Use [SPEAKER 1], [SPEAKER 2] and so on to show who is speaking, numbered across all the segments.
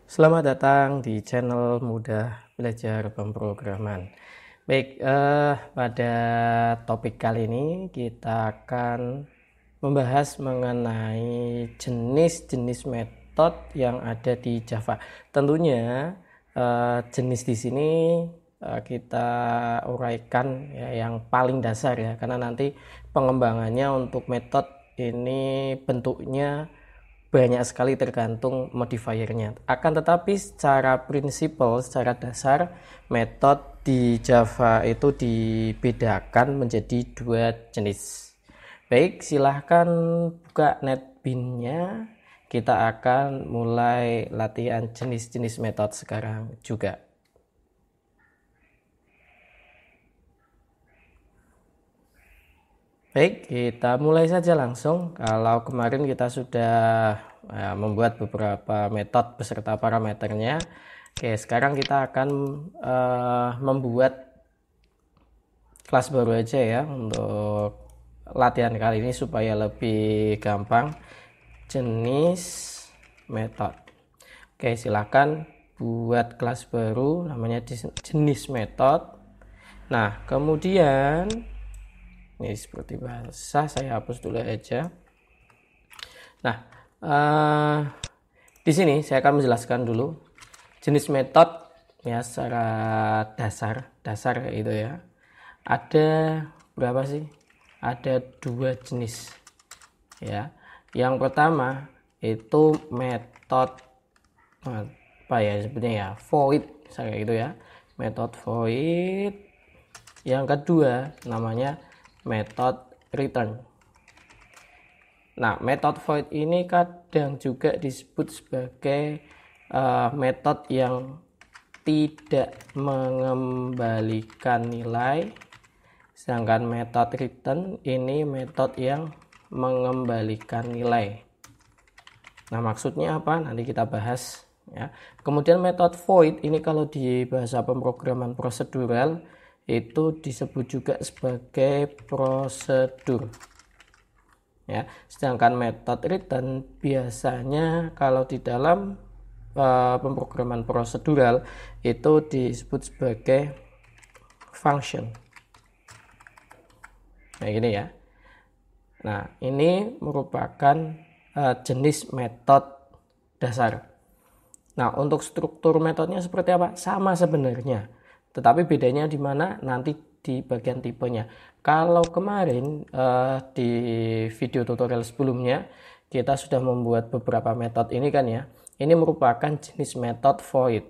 [SPEAKER 1] Selamat datang di channel Mudah Belajar Pemrograman. Baik, pada topik kali ini kita akan membahas mengenai jenis-jenis metode yang ada di Java. Tentunya jenis di sini kita uraikan ya, yang paling dasar ya, karena nanti pengembangannya untuk metode ini bentuknya banyak sekali tergantung modifiernya. Akan tetapi secara prinsipal, secara dasar, metode di Java itu dibedakan menjadi dua jenis. Baik, silahkan buka netbin-nya. Kita akan mulai latihan jenis-jenis metode sekarang juga. Baik, kita mulai saja langsung. Kalau kemarin kita sudah membuat beberapa metode beserta parameternya. Oke, sekarang kita akan membuat kelas baru aja ya untuk latihan kali ini supaya lebih gampang. Jenis metode. Oke, silakan buat kelas baru namanya jenis metode. Nah, kemudian ini seperti bahasa, saya hapus dulu aja. Nah, di sini saya akan menjelaskan dulu jenis metode ya secara dasar itu ya. Ada berapa sih? Ada dua jenis ya. Yang pertama itu metode apa ya sebetulnya ya, void misalnya gitu ya, metode void. Yang kedua namanya metode return. Nah, metode void ini kadang juga disebut sebagai metode yang tidak mengembalikan nilai, sedangkan metode return ini metode yang mengembalikan nilai. Nah, maksudnya apa? Nanti kita bahas ya. Kemudian metode void ini kalau di bahasa pemrograman prosedural itu disebut juga sebagai prosedur ya. Sedangkan metode return biasanya kalau di dalam pemrograman prosedural itu disebut sebagai function. Nah, gini ya. Nah, ini merupakan jenis metode dasar. Nah, untuk struktur metodenya seperti apa? Sama sebenarnya. Tetapi bedanya di mana? Nanti di bagian tipenya. Kalau kemarin di video tutorial sebelumnya kita sudah membuat beberapa metode ini kan ya. Ini merupakan jenis metode void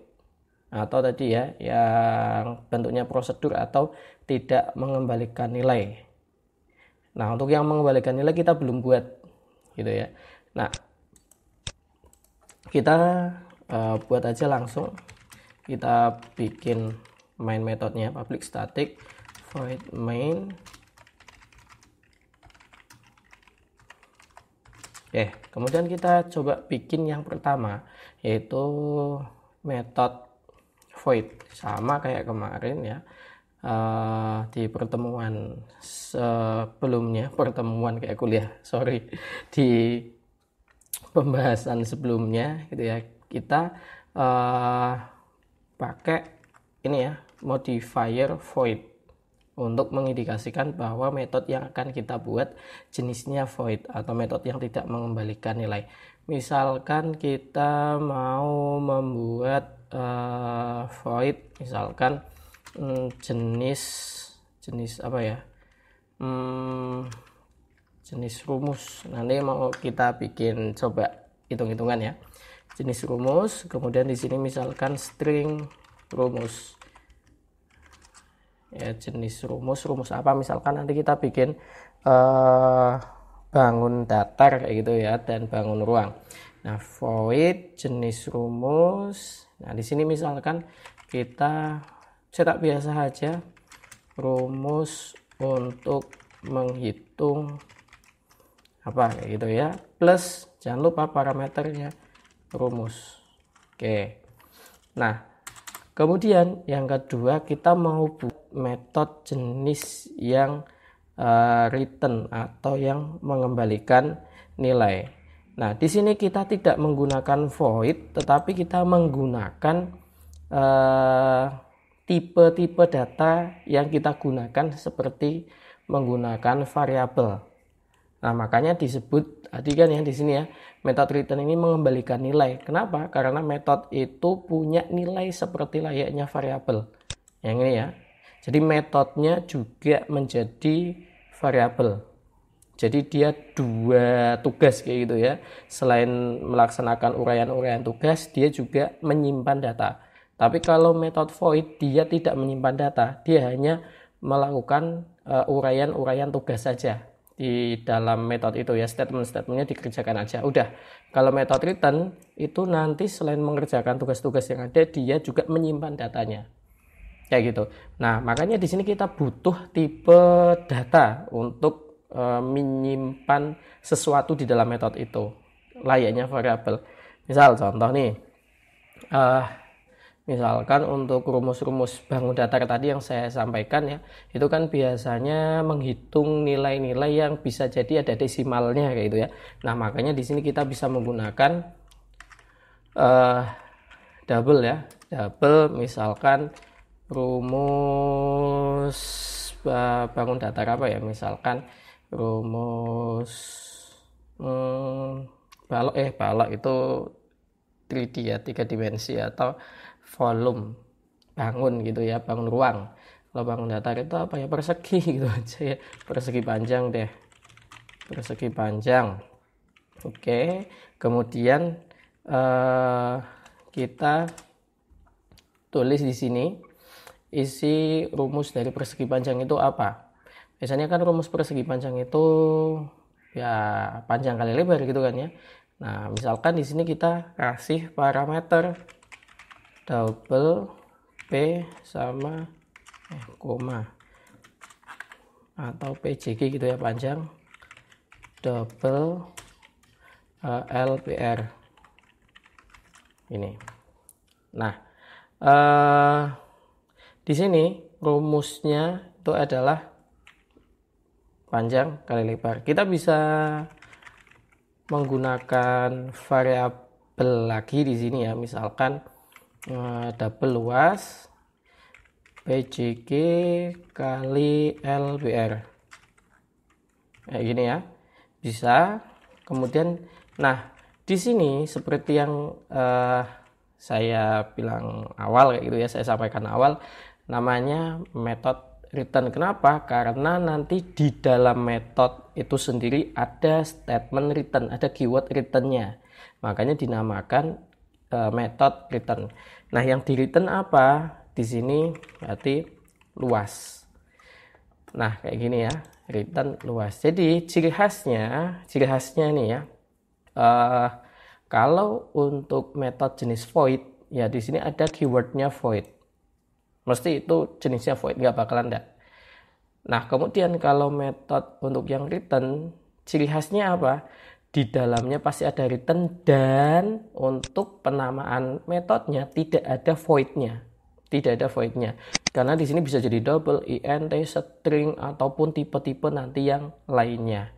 [SPEAKER 1] atau tadi ya yang bentuknya prosedur atau tidak mengembalikan nilai. Nah, untuk yang mengembalikan nilai kita belum buat gitu ya. Nah, kita buat aja langsung. Kita bikin main metodenya, public static void main. Oke, kemudian kita coba bikin yang pertama, yaitu metode void, sama kayak kemarin ya. Di pertemuan sebelumnya, pertemuan kayak kuliah, di pembahasan sebelumnya gitu ya, kita pakai ini ya, modifier void untuk mengindikasikan bahwa metode yang akan kita buat jenisnya void atau metode yang tidak mengembalikan nilai. Misalkan kita mau membuat void misalkan jenis apa ya, jenis rumus. Nanti mau kita bikin coba hitung-hitungan ya, jenis rumus. Kemudian di sini misalkan string rumus ya, jenis rumus apa misalkan nanti kita bikin bangun datar kayak gitu ya, dan bangun ruang. Nah, void jenis rumus. Nah, di sini misalkan kita cetak biasa aja, rumus untuk menghitung apa kayak gitu ya, plus jangan lupa parameternya rumus. Oke, nah kemudian yang kedua kita mau buat metode jenis yang return atau yang mengembalikan nilai. Nah, di sini kita tidak menggunakan void, tetapi kita menggunakan tipe-tipe data yang kita gunakan seperti menggunakan variabel. Nah, makanya disebut tadi kan ya di sini ya, metode return ini mengembalikan nilai. Kenapa? Karena metode itu punya nilai seperti layaknya variabel. Yang ini ya. Jadi metodenya juga menjadi variabel. Jadi dia dua tugas kayak gitu ya. Selain melaksanakan uraian-uraian tugas, dia juga menyimpan data. Tapi kalau metode void, dia tidak menyimpan data. Dia hanya melakukan uraian-uraian tugas saja di dalam metode itu ya. Statement-statementnya dikerjakan aja. Udah. Kalau metode return itu nanti selain mengerjakan tugas-tugas yang ada, dia juga menyimpan datanya. Kayak gitu. Nah, makanya di sini kita butuh tipe data untuk menyimpan sesuatu di dalam metode itu, layaknya variabel. Misal contoh nih, misalkan untuk rumus-rumus bangun datar tadi yang saya sampaikan ya, itu kan biasanya menghitung nilai-nilai yang bisa jadi ada desimalnya kayak gitu ya. Nah, makanya di sini kita bisa menggunakan double ya, double misalkan rumus bangun datar apa ya, misalkan rumus balok itu 3D ya, 3 dimensi atau volume bangun gitu ya, bangun ruang. Kalau bangun datar itu apa ya, persegi gitu aja ya, persegi panjang deh, persegi panjang. Oke, kemudian kita tulis di sini isi rumus dari persegi panjang itu apa. Biasanya kan rumus persegi panjang itu ya panjang kali lebar gitu kan ya. Nah, misalkan di sini kita kasih parameter double P sama koma atau PJG gitu ya, panjang double LPR ini. Nah, di sini rumusnya itu adalah panjang kali lebar. Kita bisa menggunakan variabel lagi di sini ya, misalkan double luas PJG kali LBR kayak gini ya, bisa. Kemudian nah di sini seperti yang saya bilang awal kayak gitu ya, saya sampaikan awal, namanya metode return. Kenapa? Karena nanti di dalam metode itu sendiri ada statement return, ada keyword returnnya, makanya dinamakan metode return. Nah, yang di return apa di sini berarti luas. Nah, kayak gini ya, return luas. Jadi ciri khasnya nih ya, kalau untuk metode jenis void ya, di sini ada keywordnya void. Mesti itu jenisnya void, nggak bakalan enggak. Nah, kemudian kalau metode untuk yang return, ciri khasnya apa? Di dalamnya pasti ada return, dan untuk penamaan metodenya tidak ada voidnya. Tidak ada voidnya. Karena di sini bisa jadi double, int, string, ataupun tipe-tipe nanti yang lainnya.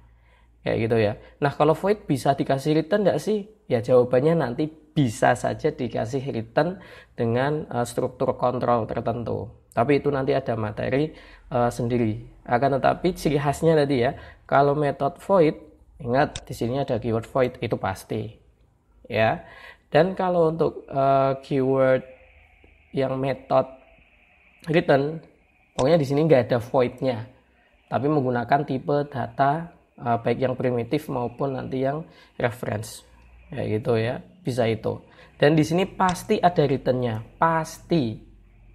[SPEAKER 1] Kayak gitu ya. Nah, kalau void bisa dikasih return enggak sih? Ya, jawabannya nanti bisa saja dikasih return dengan struktur kontrol tertentu. Tapi itu nanti ada materi sendiri. Akan tetapi ciri khasnya tadi ya, kalau metode void, ingat di sini ada keyword void, itu pasti. Ya. Dan kalau untuk keyword yang metode return, pokoknya di sini nggak ada voidnya, tapi menggunakan tipe data baik yang primitif maupun nanti yang reference. Ya gitu ya, bisa itu. Dan di sini pasti ada returnnya, pasti,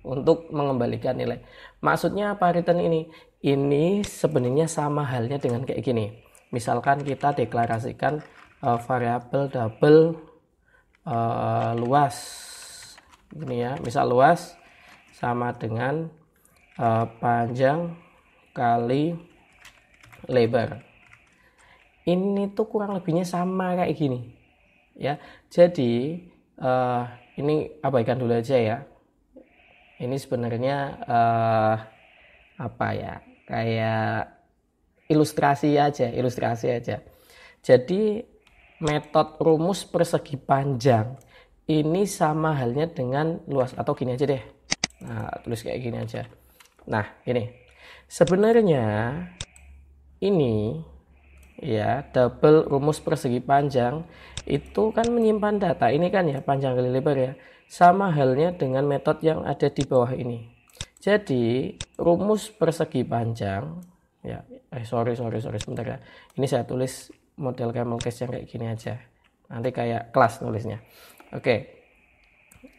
[SPEAKER 1] untuk mengembalikan nilai. Maksudnya apa return ini? Ini sebenarnya sama halnya dengan kayak gini. Misalkan kita deklarasikan variabel double luas, ini ya. Misal luas sama dengan panjang kali lebar. Ini tuh kurang lebihnya sama kayak gini. Ya, jadi ini abaikan dulu aja ya. Ini sebenarnya apa ya, kayak ilustrasi aja. Jadi metode rumus persegi panjang ini sama halnya dengan luas, atau gini aja deh. Nah, tulis kayak gini aja. Nah, ini sebenarnya ini ya, double rumus persegi panjang itu kan menyimpan data ini kan ya, panjang kali lebar ya, sama halnya dengan metode yang ada di bawah ini. Jadi rumus persegi panjang ya, sorry sebentar ya, ini saya tulis model camel case yang kayak gini aja, nanti kayak kelas nulisnya. Oke,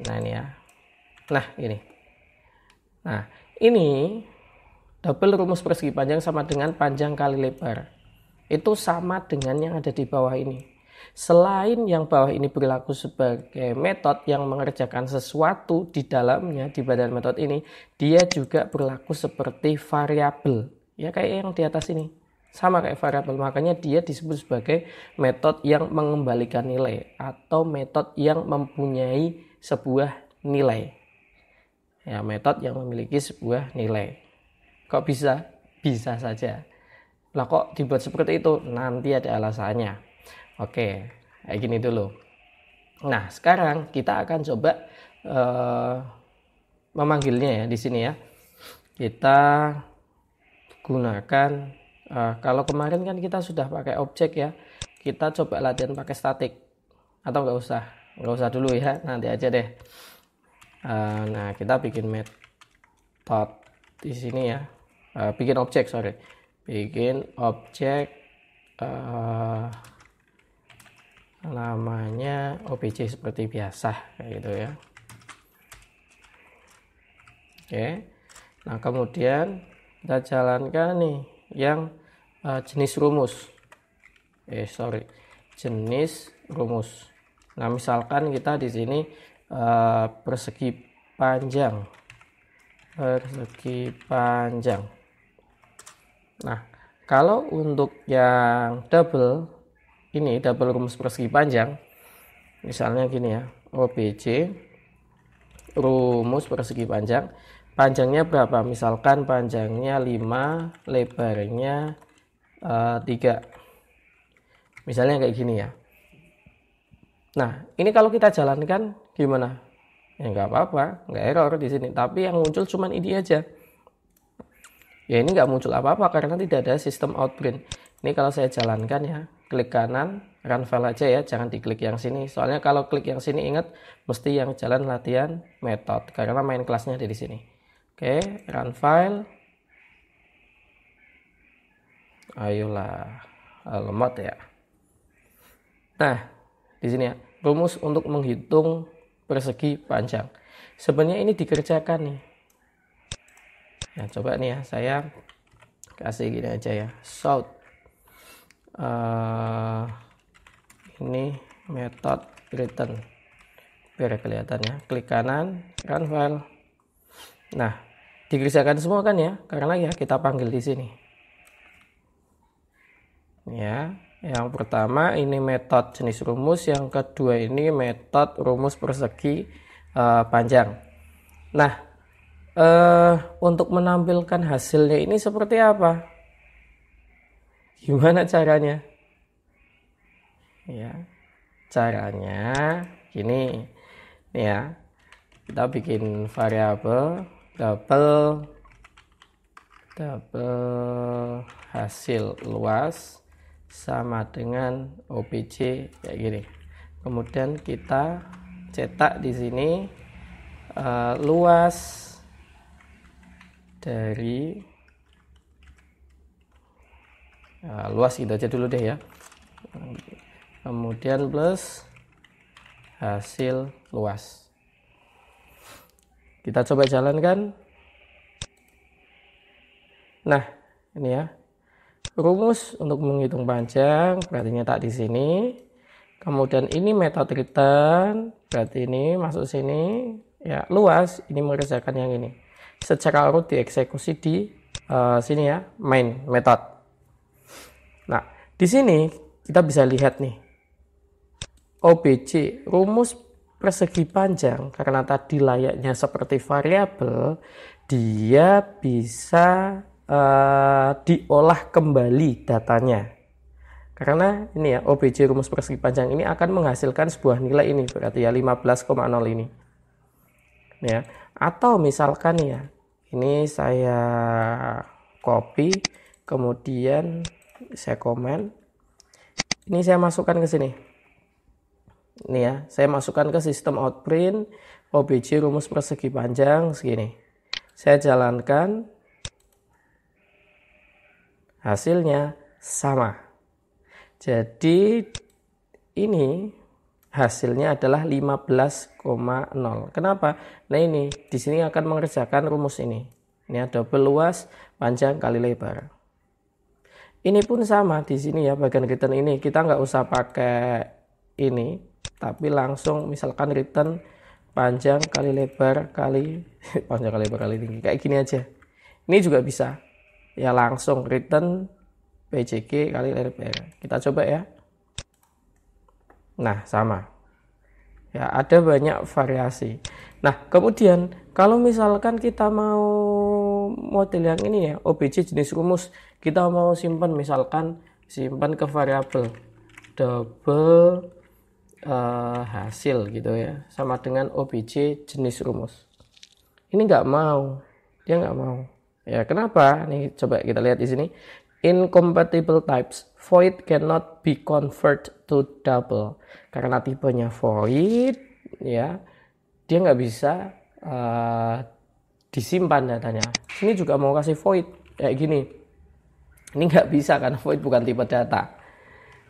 [SPEAKER 1] nah ini ya, nah ini double rumus persegi panjang sama dengan panjang kali lebar, itu sama dengan yang ada di bawah ini. Selain yang bawah ini berlaku sebagai metode yang mengerjakan sesuatu di dalamnya, di badan metode ini, dia juga berlaku seperti variabel. Ya kayak yang di atas ini. Sama kayak variabel, makanya dia disebut sebagai metode yang mengembalikan nilai atau metode yang mempunyai sebuah nilai. Ya, metode yang memiliki sebuah nilai. Kok bisa? Bisa saja. Lah kok dibuat seperti itu? Nanti ada alasannya. Oke, kayak gini dulu. Nah, sekarang kita akan coba memanggilnya ya di sini ya. Kita gunakan kalau kemarin kan kita sudah pakai objek ya. Kita coba latihan pakai statik. Atau nggak usah? Nggak usah dulu ya, nanti aja deh. Nah, kita bikin method di sini ya. Bikin objek, bikin objek namanya OBJ seperti biasa kayak gitu ya. Oke, nah kemudian kita jalankan nih yang jenis rumus, jenis rumus. Nah misalkan kita di sini persegi panjang. Nah kalau untuk yang double, ini double rumus persegi panjang, misalnya gini ya, OBJ rumus persegi panjang, panjangnya berapa? Misalkan panjangnya 5, lebarnya 3, misalnya kayak gini ya. Nah ini kalau kita jalankan gimana? Ya nggak apa-apa, nggak error di sini, tapi yang muncul cuman ini aja. Ya ini nggak muncul apa-apa karena tidak ada sistem outprint. Ini kalau saya jalankan ya, klik kanan, run file aja ya, jangan diklik yang sini. Soalnya kalau klik yang sini ingat mesti yang jalan latihan method karena main kelasnya ada di sini. Oke, run file. Ayolah, lemot ya. Nah, di sini ya, rumus untuk menghitung persegi panjang. Sebenarnya ini dikerjakan nih. Nah, coba nih ya, saya kasih gini aja ya, shout. Ini method return biar kelihatannya, klik kanan, run file. Nah dikerjakan semua kan ya, karena ya kita panggil di sini ya. Yang pertama ini metode jenis rumus, yang kedua ini metode rumus persegi panjang. Nah untuk menampilkan hasilnya ini seperti apa? Gimana caranya? Ya, caranya gini ya, kita bikin variabel double hasil luas sama dengan OBJ kayak gini. Kemudian kita cetak di sini luas dari luas gitu aja dulu deh ya. Kemudian plus hasil luas. Kita coba jalankan. Nah, ini ya. Rumus untuk menghitung panjang berarti nyetak di sini. Kemudian ini metode return, berarti ini masuk sini. Ya, luas ini mengerjakan yang ini. Secara urut dieksekusi di sini ya, main method. Nah, di sini kita bisa lihat nih, OBJ rumus persegi panjang, karena tadi layaknya seperti variabel, dia bisa diolah kembali datanya. Karena ini ya, OBJ rumus persegi panjang ini akan menghasilkan sebuah nilai ini, berarti ya 15,0 ini. Ya. Atau misalkan ya, ini saya copy, kemudian saya komen. Ini saya masukkan ke sini. Ini ya, saya masukkan ke sistem outprint OBJ rumus persegi panjang segini. Saya jalankan, hasilnya sama. Jadi ini hasilnya adalah 15,0. Kenapa? Nah ini di sini akan mengerjakan rumus ini. Ini ada double luas panjang kali lebar. Ini pun sama di sini ya, bagian return ini kita nggak usah pakai ini, tapi langsung misalkan return panjang kali lebar kali panjang kali lebar kali tinggi, kayak gini aja. Ini juga bisa ya, langsung return PJG kali lebar. Kita coba ya. Nah sama ya, ada banyak variasi. Nah kemudian kalau misalkan kita mau model yang ini ya, OBJ jenis rumus, kita mau simpan, misalkan simpan ke variabel double hasil gitu ya, sama dengan OBJ jenis rumus. Ini nggak mau, dia nggak mau ya. Kenapa? Nih coba kita lihat di sini, incompatible types void cannot be convert to double. Karena tipenya void ya, dia nggak bisa disimpan datanya. Ini juga mau kasih void kayak gini, ini nggak bisa karena void bukan tipe data.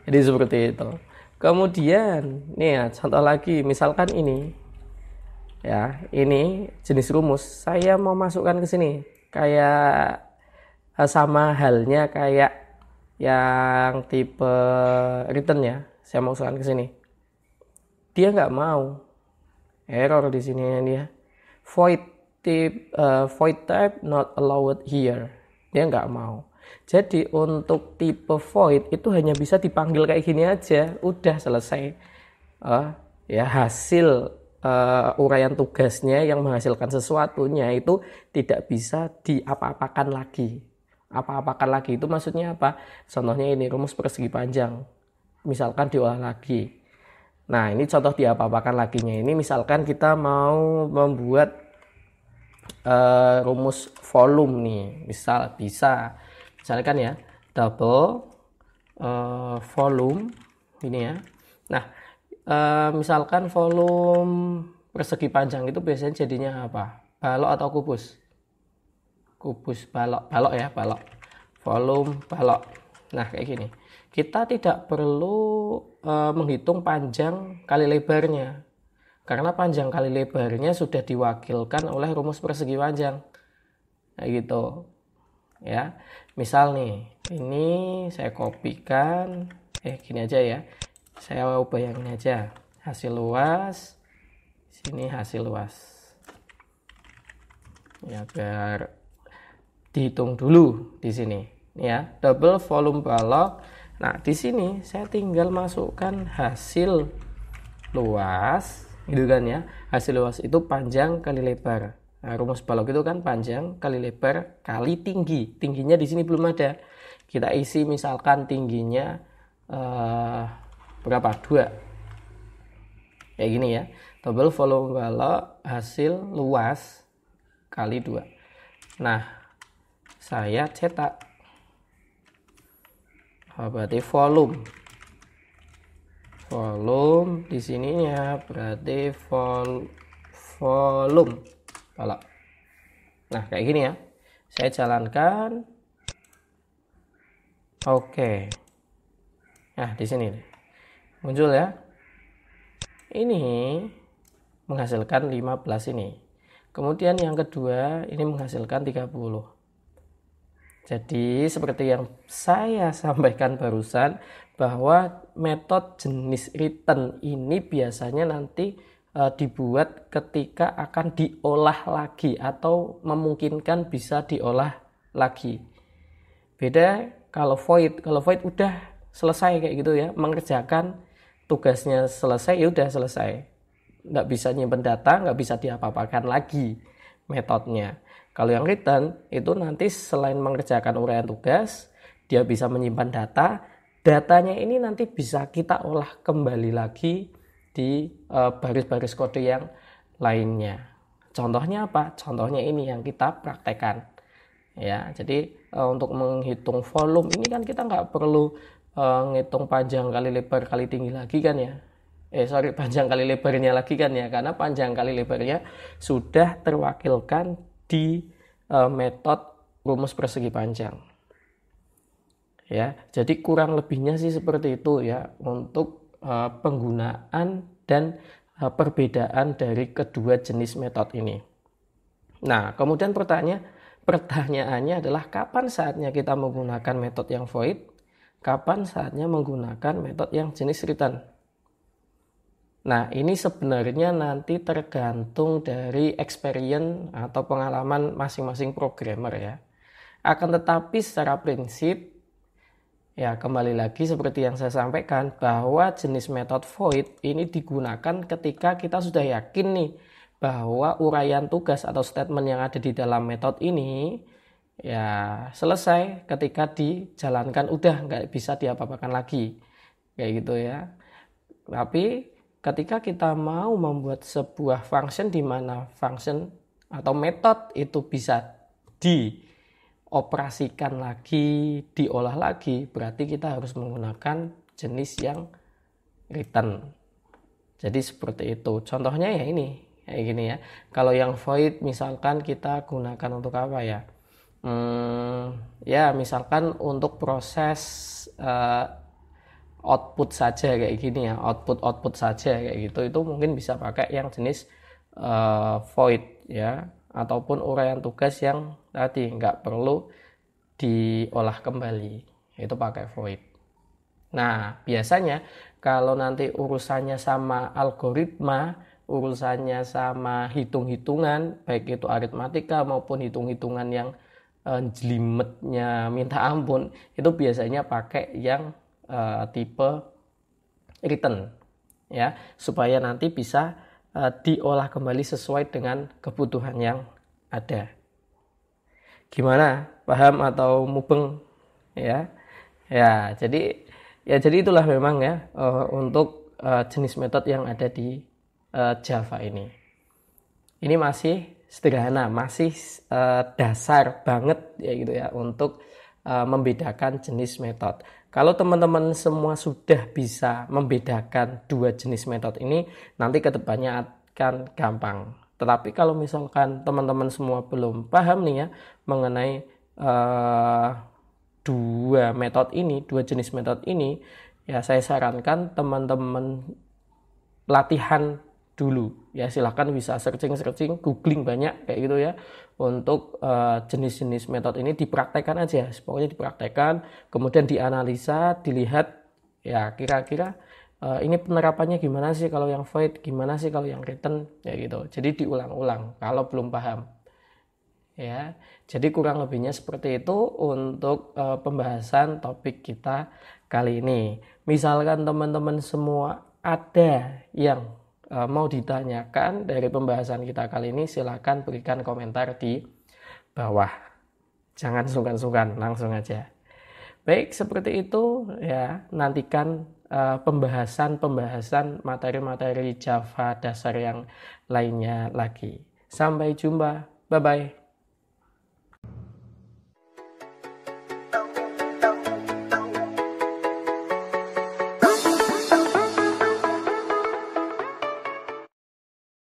[SPEAKER 1] Jadi seperti itu. Kemudian nih ya, contoh lagi, misalkan ini ya, ini jenis rumus, saya mau masukkan ke sini kayak sama halnya kayak yang tipe return ya, saya masukkan ke sini, dia nggak mau, error di sini ya, void type not allowed here, dia nggak mau. Jadi untuk tipe void itu hanya bisa dipanggil kayak gini aja, udah selesai. Ya hasil uraian tugasnya yang menghasilkan sesuatunya itu tidak bisa diapa-apakan lagi. Apa-apakan lagi itu maksudnya apa? Contohnya ini rumus persegi panjang, misalkan diolah lagi. Nah ini contoh diapa-apakan laginya ini, misalkan kita mau membuat rumus volume nih, misal bisa. Misalkan ya, double volume ini ya. Nah, misalkan volume persegi panjang itu biasanya jadinya apa? Balok atau kubus? Kubus, balok ya, balok. Volume balok. Nah, kayak gini. Kita tidak perlu menghitung panjang kali lebarnya. Karena panjang kali lebarnya sudah diwakilkan oleh rumus persegi panjang. Kayak gitu. Ya, misal nih, ini saya kopikan, gini aja ya, saya ubah yang ini aja, hasil luas, sini hasil luas, ya biar dihitung dulu di sini, ya, double volume balok. Nah di sini saya tinggal masukkan hasil luas, gitu kan ya, hasil luas itu panjang kali lebar. Nah, rumus balok itu kan panjang kali lebar kali tinggi. Tingginya di sini belum ada. Kita isi misalkan tingginya berapa? 2. Kayak gini ya. Double volume balok hasil luas kali 2. Nah, saya cetak. Berarti volume. Volume di sininya berarti volume balok. Nah kayak gini ya, saya jalankan. Oke. Nah di sini muncul ya, ini menghasilkan 15 ini. Kemudian yang kedua ini menghasilkan 30. Jadi seperti yang saya sampaikan barusan, bahwa metode jenis return ini biasanya nanti dibuat ketika akan diolah lagi atau memungkinkan bisa diolah lagi. Beda kalau void udah selesai kayak gitu ya, mengerjakan tugasnya selesai, ya udah selesai, nggak bisa nyimpen data, nggak bisa diapa-apakan lagi metodenya. Kalau yang return itu nanti selain mengerjakan uraian tugas, dia bisa menyimpan data datanya ini nanti bisa kita olah kembali lagi di baris-baris kode yang lainnya. Contohnya apa? Contohnya ini yang kita praktekkan. Ya, jadi untuk menghitung volume ini kan kita nggak perlu ngitung panjang kali lebar kali tinggi lagi kan ya. Panjang kali lebarnya lagi kan ya, karena panjang kali lebarnya sudah terwakilkan di metode rumus persegi panjang. Ya, jadi kurang lebihnya sih seperti itu ya untuk penggunaan dan perbedaan dari kedua jenis metode ini. Nah, kemudian pertanyaannya adalah kapan saatnya kita menggunakan metode yang void, kapan saatnya menggunakan metode yang jenis return. Nah, ini sebenarnya nanti tergantung dari experience atau pengalaman masing-masing programmer ya. Akan tetapi secara prinsip, ya kembali lagi seperti yang saya sampaikan, bahwa jenis metode void ini digunakan ketika kita sudah yakin nih bahwa uraian tugas atau statement yang ada di dalam metode ini ya selesai ketika dijalankan, udah nggak bisa diapa-apakan lagi kayak gitu ya. Tapi ketika kita mau membuat sebuah function di mana function atau metode itu bisa dioperasikan lagi, diolah lagi, berarti kita harus menggunakan jenis yang return. Jadi seperti itu. Contohnya ya ini, kayak gini ya. Kalau yang void misalkan kita gunakan untuk apa ya? Ya misalkan untuk proses output saja kayak gini ya, output saja kayak gitu, itu mungkin bisa pakai yang jenis void ya, ataupun uraian tugas yang tadi nggak perlu diolah kembali, itu pakai void. Nah biasanya kalau nanti urusannya sama algoritma, urusannya sama hitung-hitungan, baik itu aritmatika maupun hitung-hitungan yang jelimetnya minta ampun, itu biasanya pakai yang tipe return ya, supaya nanti bisa diolah kembali sesuai dengan kebutuhan yang ada. Gimana? Paham atau mubeng ya? Ya, jadi itulah memang ya untuk jenis metode yang ada di Java ini. Ini masih sederhana, masih dasar banget ya gitu ya untuk membedakan jenis metode. Kalau teman-teman semua sudah bisa membedakan dua jenis metode ini, nanti kedepannya akan gampang. Tetapi kalau misalkan teman-teman semua belum paham nih ya mengenai dua jenis metode ini, ya saya sarankan teman-teman latihan dulu ya, silahkan bisa searching googling banyak kayak gitu ya untuk jenis-jenis metode ini, dipraktekkan aja, pokoknya dipraktekkan, kemudian dianalisa, dilihat ya kira-kira ini penerapannya gimana sih kalau yang void, gimana sih kalau yang return ya gitu. Jadi diulang-ulang kalau belum paham ya. Jadi kurang lebihnya seperti itu untuk pembahasan topik kita kali ini. Misalkan teman-teman semua ada yang mau ditanyakan dari pembahasan kita kali ini, silakan berikan komentar di bawah. Jangan sungkan-sungkan, langsung aja. Baik, seperti itu ya. Nantikan pembahasan materi-materi Java dasar yang lainnya lagi. Sampai jumpa. Bye-bye.